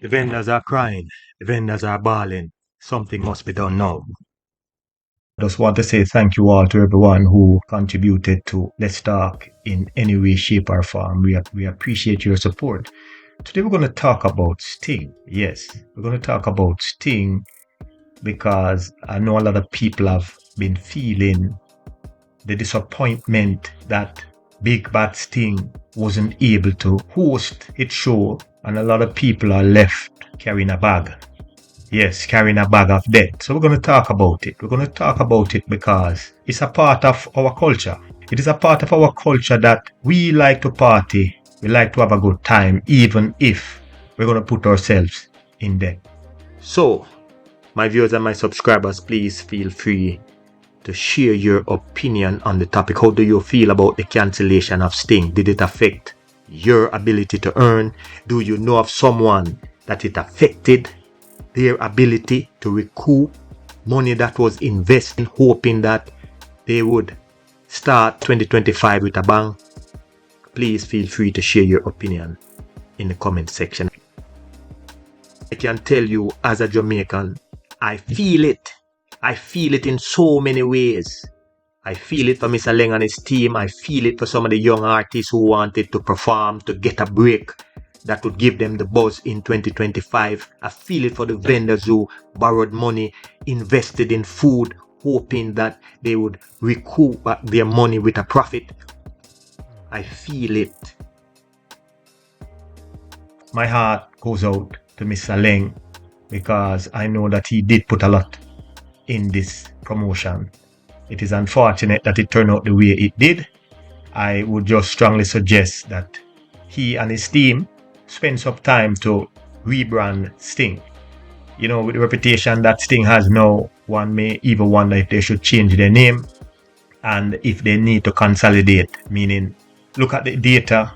The vendors are crying. The vendors are bawling. Something must be done now. I just want to say thank you all to everyone who contributed to Let's Talk in any way, shape, or form. We appreciate your support. Today we're going to talk about Sting. Yes, we're going to talk about Sting because I know a lot of people have been feeling the disappointment that Big Bad Sting wasn't able to host its show, and a lot of people are left carrying a bag. Yes, carrying a bag of debt. So we're going to talk about it. We're going to talk about it because it's a part of our culture. It is a part of our culture that we like to party. We like to have a good time, even if we're going to put ourselves in debt. So, my viewers and my subscribers, please feel free to share your opinion on the topic. How do you feel about the cancellation of Sting? Did it affect your ability to earn? Do you know of someone that it affected their ability to recoup money that was invested, hoping that they would start 2025 with a bang? Please feel free to share your opinion in the comment section. I can tell you, as a Jamaican, I feel it. I feel it in so many ways. I feel it for Mr. Leng and his team. I feel it for some of the young artists who wanted to perform, to get a break that would give them the buzz in 2025. I feel it for the vendors who borrowed money, invested in food, hoping that they would recoup back their money with a profit. I feel it. My heart goes out to Mr. Leng because I know that he did put a lot in this promotion. It is unfortunate that it turned out the way it did. I would just strongly suggest that he and his team spend some time to rebrand Sting. You know, with the reputation that Sting has now, one may even wonder if they should change their name and if they need to consolidate, meaning look at the data.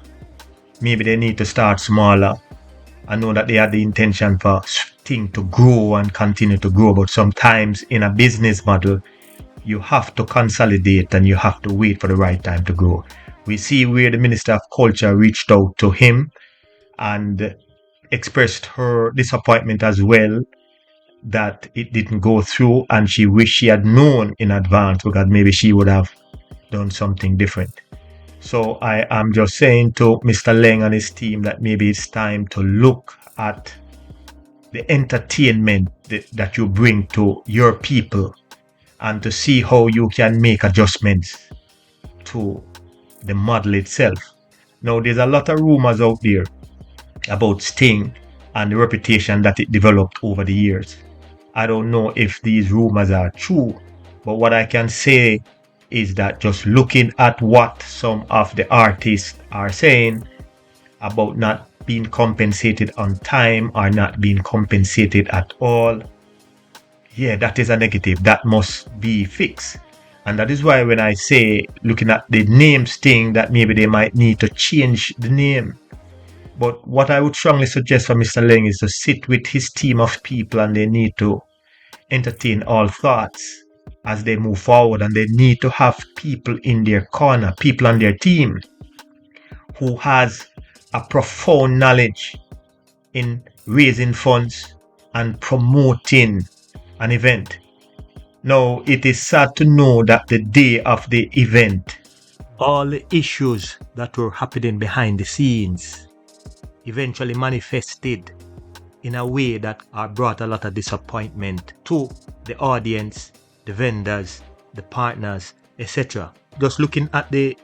Maybe they need to start smaller. I know that they had the intention for Sting to grow and continue to grow, but sometimes in a business model, you have to consolidate and you have to wait for the right time to grow. We see where the Minister of Culture reached out to him and expressed her disappointment as well that it didn't go through, and she wished she had known in advance because maybe she would have done something different. So I am just saying to Mr. Leng and his team that maybe it's time to look at the entertainment that you bring to your people and to see how you can make adjustments to the model itself. Now, there's a lot of rumors out there about Sting and the reputation that it developed over the years. I don't know if these rumors are true, but what I can say is that just looking at what some of the artists are saying about not being compensated on time or not being compensated at all, yeah, that is a negative. That must be fixed. And that is why when I say, looking at the name Sting, that maybe they might need to change the name. But what I would strongly suggest for Mr. Leng is to sit with his team of people, and they need to entertain all thoughts as they move forward, and they need to have people in their corner, people on their team who has a profound knowledge in raising funds and promoting an event. Now, it is sad to know that the day of the event, all the issues that were happening behind the scenes eventually manifested in a way that brought a lot of disappointment to the audience, the vendors, the partners, etc. Just looking at the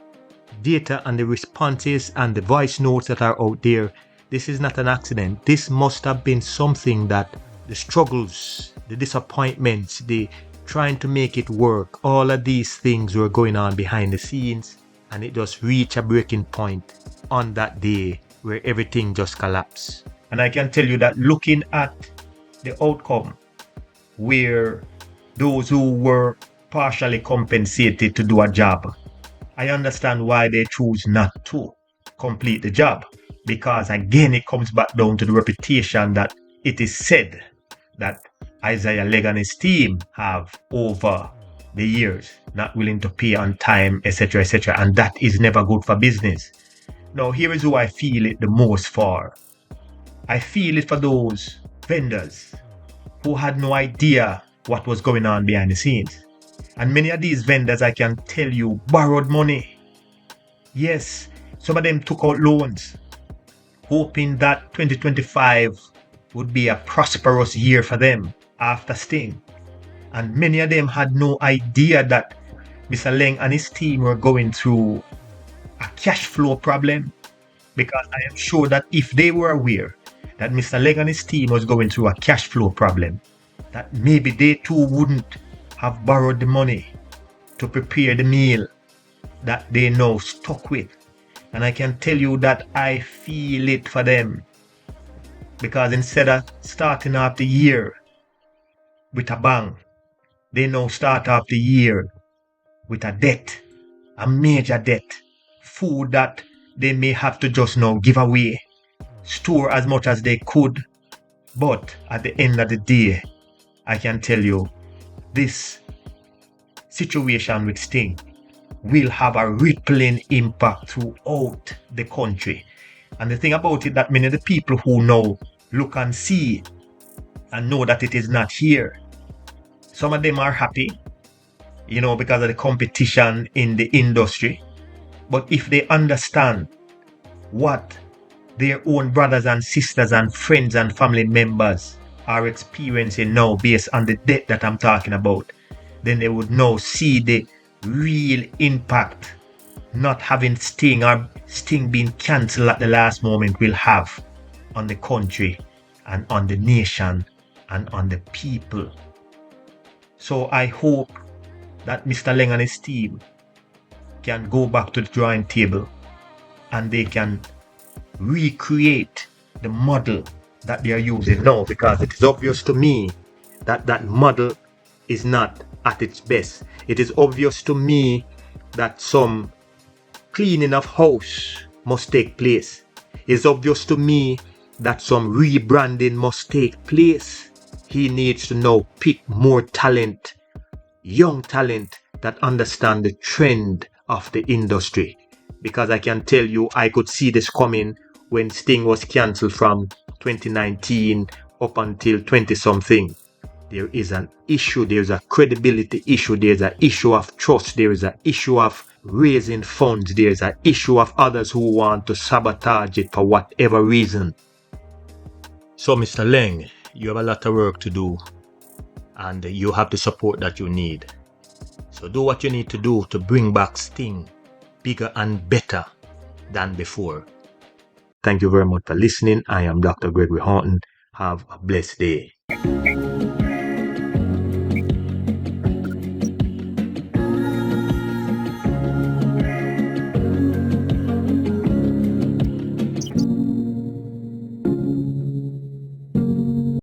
data and the responses and the voice notes that are out there, this is not an accident. This must have been something that the struggles, the disappointments, the trying to make it work, all of these things were going on behind the scenes, and it just reached a breaking point on that day where everything just collapsed. And I can tell you that looking at the outcome, where those who were partially compensated to do a job, I understand why they choose not to complete the job. Because again, it comes back down to the reputation that it is said that Isaiah Leg and his team have over the years, not willing to pay on time, etc., etc. And that is never good for business. Now, here is who I feel it the most for. I feel it for those vendors who had no idea what was going on behind the scenes. And many of these vendors, I can tell you, borrowed money. Yes, some of them took out loans, hoping that 2025 would be a prosperous year for them after Sting. And many of them had no idea that Mr. Leng and his team were going through a cash flow problem, because I am sure that if they were aware that Mr. Leng and his team was going through a cash flow problem, that maybe they too wouldn't have borrowed the money to prepare the meal that they now stuck with. And I can tell you that I feel it for them, because instead of starting off the year with a bang, they now start off the year with a debt, a major debt, food that they may have to just now give away, store as much as they could. But at the end of the day, I can tell you, this situation with Sting will have a rippling impact throughout the country. And the thing about it, that many of the people who now look and see and know that it is not here, some of them are happy, because of the competition in the industry. But if they understand what their own brothers and sisters and friends and family members are experiencing now based on the debt that I'm talking about, then they would now see the real impact not having Sting or Sting being cancelled at the last moment will have on the country and on the nation and on the people. So I hope that Mr. Leng and his team can go back to the drawing table and they can recreate the model that they are using now, because it is obvious to me that that model is not at its best. It is obvious to me that some cleaning of house must take place. It is obvious to me that some rebranding must take place. He needs to now pick more talent, young talent that understand the trend of the industry. Because I can tell you, I could see this coming when Sting was cancelled from 2019 up until 20-something. There is an issue, there's a credibility issue, there's an issue of trust, there is an issue of raising funds, there's an issue of others who want to sabotage it for whatever reason. So Mr. Leng, you have a lot of work to do and you have the support that you need. So do what you need to do to bring back Sting bigger and better than before. Thank you very much for listening. I am Dr. Gregory Horton. Have a blessed day.